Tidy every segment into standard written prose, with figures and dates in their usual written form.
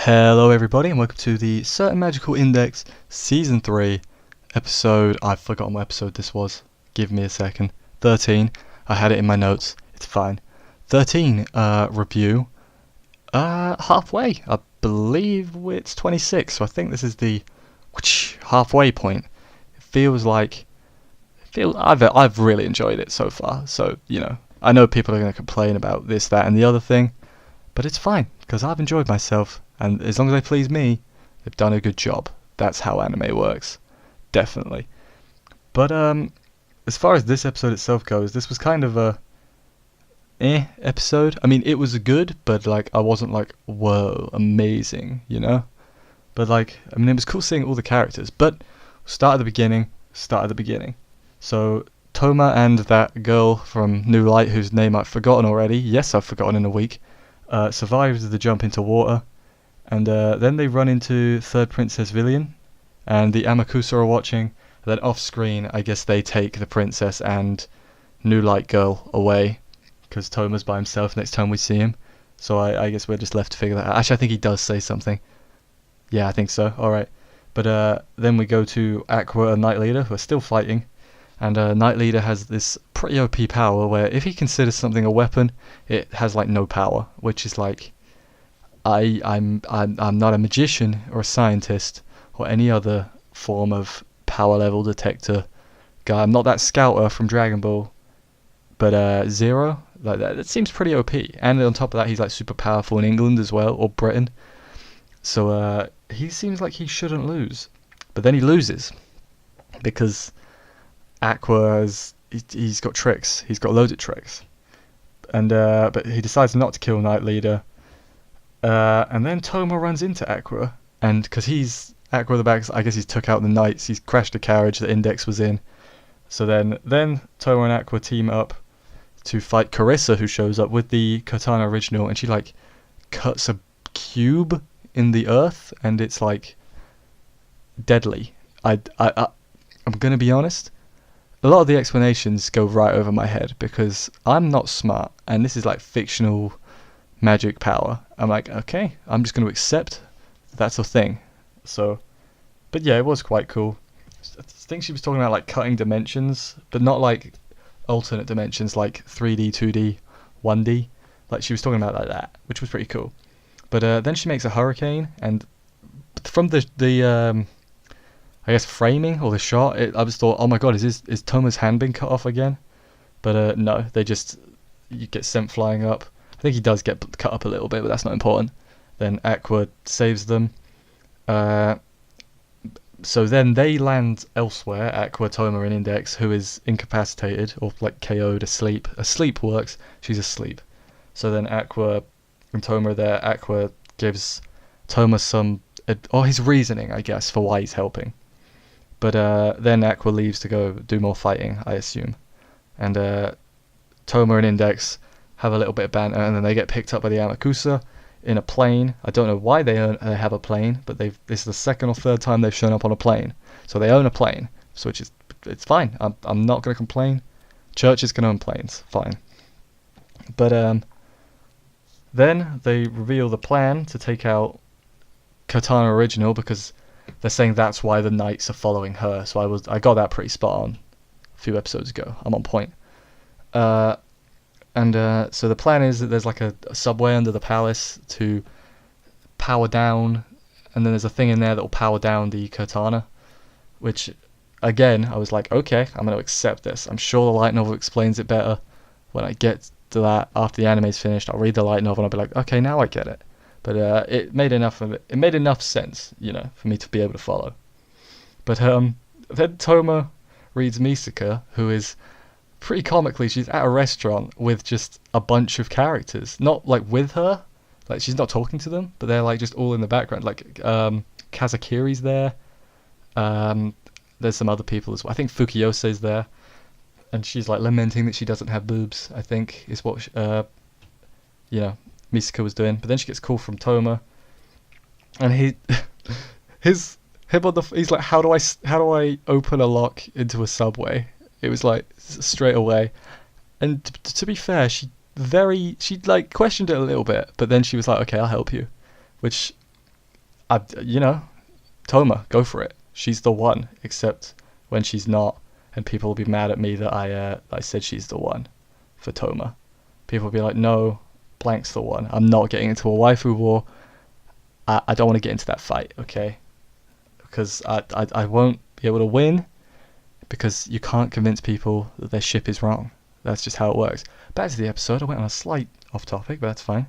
Hello everybody and welcome to the Certain Magical Index Season 3 episode, I've forgotten what episode this was, give me a second, 13, I had it in my notes, it's fine, 13 review, halfway, I believe it's 26, so I think this is the halfway point. I've really enjoyed it so far, so I know people are going to complain about this, that and the other thing, but it's fine, because I've enjoyed myself, and as long as they please me, they've done a good job. That's how anime works. Definitely. But, as far as this episode itself goes, this was kind of a episode. I mean, it was good, but, I wasn't whoa, amazing, But, it was cool seeing all the characters, but start at the beginning. So, Toma and that girl from New Light, whose name I've forgotten already, yes, I've forgotten in a week, survives the jump into water, and then they run into Third Princess Villian, and the Amakusa are watching, and then off screen, I guess they take the princess and New Light girl away, because Toma's by himself next time we see him, so I guess we're just left to figure that out. Actually, I think he does say something. Yeah, I think so, alright. But then we go to Aqua and Night Leader, who are still fighting, and Night Leader has this pretty OP power where if he considers something a weapon, it has no power, which is I'm not a magician or a scientist or any other form of power level detector guy. I'm not that scouter from Dragon Ball, but Zero, that seems pretty OP. And on top of that, he's super powerful in England as well, or Britain. So he seems like he shouldn't lose, but then he loses because Aqua he's got tricks. He's got loads of tricks, and but he decides not to kill Night Leader. And then Toma runs into Aqua, and because he's Aqua the back, I guess he's took out the knights. He's crashed the carriage that Index was in. So then Toma and Aqua team up to fight Carissa, who shows up with the Katana original, and she cuts a cube in the earth, and it's deadly. I'm gonna be honest. A lot of the explanations go right over my head because I'm not smart, and this is fictional magic power. I'm okay, I'm just going to accept that's a thing. So, but yeah, it was quite cool. I think she was talking about cutting dimensions, but not alternate dimensions, 3D, 2D, 1D. She was talking about that, which was pretty cool. But then she makes a hurricane, and from the I guess framing or the shot, I just thought, oh my god, is Toma's hand being cut off again? But no, you get sent flying up. I think he does get cut up a little bit, but that's not important. Then Aqua saves them. So then they land elsewhere, Aqua, Toma, and Index, who is incapacitated, or KO'd, asleep. Asleep works, she's asleep. So then Aqua and Toma are there. Aqua gives Toma his reasoning, I guess, for why he's helping. But then Aqua leaves to go do more fighting, I assume. And Toma and Index have a little bit of banter, and then they get picked up by the Amakusa in a plane. I don't know why they have a plane, but this is the second or third time they've shown up on a plane. So they own a plane, so it's fine. I'm not going to complain. Churches can own planes, fine. But then they reveal the plan to take out Katana Original, because they're saying that's why the knights are following her. So I got that pretty spot on a few episodes ago. I'm on point. And so the plan is that there's a subway under the palace to power down, and then there's a thing in there that will power down the Katana, which, again, I was okay, I'm going to accept this. I'm sure the light novel explains it better. When I get to that, after the anime's finished, I'll read the light novel and I'll be okay, now I get it. But it made enough sense, for me to be able to follow. But then Toma reads Misaka, who is pretty comically, she's at a restaurant with just a bunch of characters, not with her, she's not talking to them, but they're just all in the background. Kazakiri's there. There's some other people as well. I think Fukiyose's there, and she's lamenting that she doesn't have boobs, I think is what Misaka was doing. But then she gets a call from Toma, and he's how do I open a lock into a subway? It was straight away. And to be fair, she questioned it a little bit, but then she was okay, I'll help you, which you know, Toma, go for it. She's the one, except when she's not, and people will be mad at me that I said she's the one for Toma. People will be like, no, blank's the one. I'm not getting into a waifu war. I don't want to get into that fight, okay? Because I won't be able to win, because you can't convince people that their ship is wrong. That's just how it works. Back to the episode. I went on a slight off topic, but that's fine.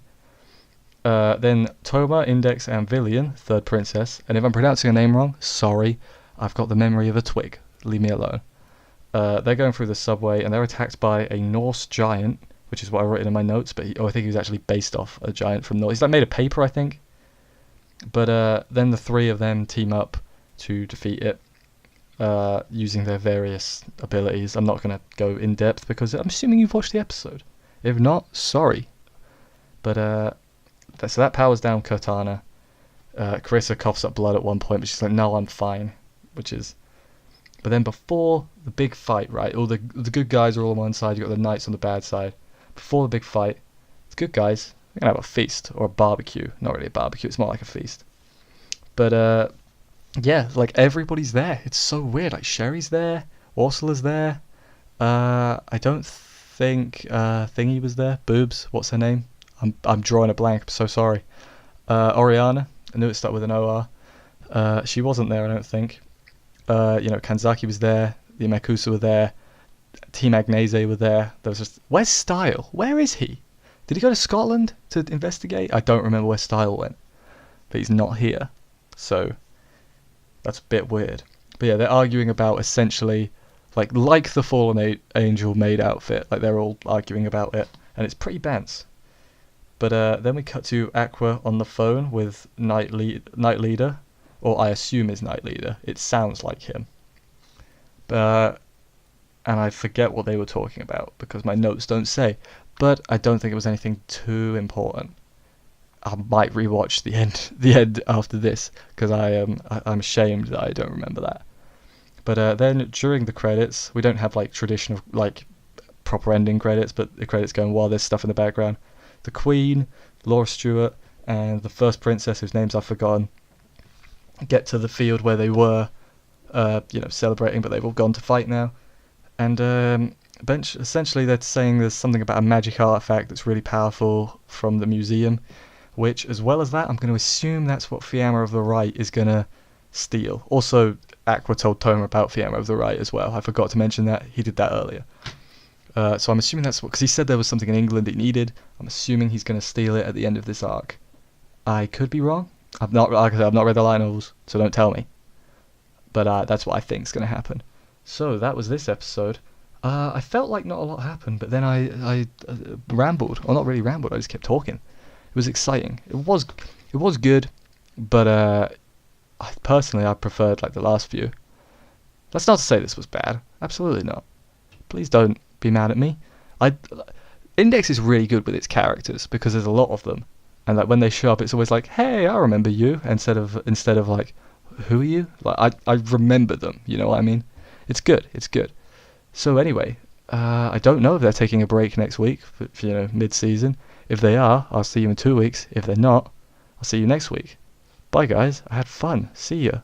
Then Toma, Index, and Villian, third princess. And if I'm pronouncing her name wrong, sorry. I've got the memory of a twig. Leave me alone. They're going through the subway, and they're attacked by a Norse giant, which is what I wrote in my notes. But I think he was actually based off a giant from Norse. He's like made of paper, I think. But then the three of them team up to defeat it, using their various abilities. I'm not going to go in depth because I'm assuming you've watched the episode. If not, sorry. But so that powers down Cortana. Carissa coughs up blood at one point, but she's like, no, I'm fine. But then before the big fight, right, all the good guys are all on one side, you've got the knights on the bad side. Before the big fight, the good guys, they're going to have a feast, or a barbecue. Not really a barbecue, it's more like a feast. But, yeah, like, everybody's there. It's so weird. Like, Sherry's there, Ursula's there. I don't think Thingy was there. Boobs, what's her name? I'm drawing a blank, I'm so sorry. Oriana, I knew it started with an OR. She wasn't there, I don't think. Kanzaki was there, the Imekusa were there, Team Agnese were there. There was just, where's Style? Where is he? Did he go to Scotland to investigate? I don't remember where Style went, but he's not here, so that's a bit weird. But yeah, they're arguing about essentially, like the Fallen Angel maid outfit, like they're all arguing about it, and it's pretty bants. But then we cut to Aqua on the phone with Knight Leader, or I assume is Knight Leader. It sounds like him. And I forget what they were talking about because my notes don't say. But I don't think it was anything too important. I might rewatch the end after this because I'm ashamed that I don't remember that. But then during the credits, we don't have like traditional like proper ending credits, but the credits going while there's stuff in the background. The Queen, Laura Stewart, and the first princess whose names I've forgotten get to the field where they were, celebrating, but they've all gone to fight now. And essentially they're saying there's something about a magic artifact that's really powerful from the museum, which, as well as that, I'm going to assume that's what Fiamma of the Right is going to steal. Also, Aqua told Toma about Fiamma of the Right as well. I forgot to mention that. He did that earlier. So I'm assuming that's what, because he said there was something in England he needed. I'm assuming he's going to steal it at the end of this arc. I could be wrong. I've not read the light novels, so don't tell me. But that's what I think is going to happen. So that was this episode. I felt like not a lot happened, but then I rambled, or not really rambled. I just kept talking. It was exciting. It was good, but personally I preferred like the last few. That's not to say this was bad. Absolutely not. Please don't be mad at me. Index is really good with its characters because there's a lot of them, and like when they show up, it's always like, "Hey, I remember you," instead of like, "Who are you?" Like I remember them. You know what I mean? It's good. It's good. So anyway, I don't know if they're taking a break next week for mid-season. If they are, I'll see you in 2 weeks. If they're not, I'll see you next week. Bye guys. I had fun. See ya.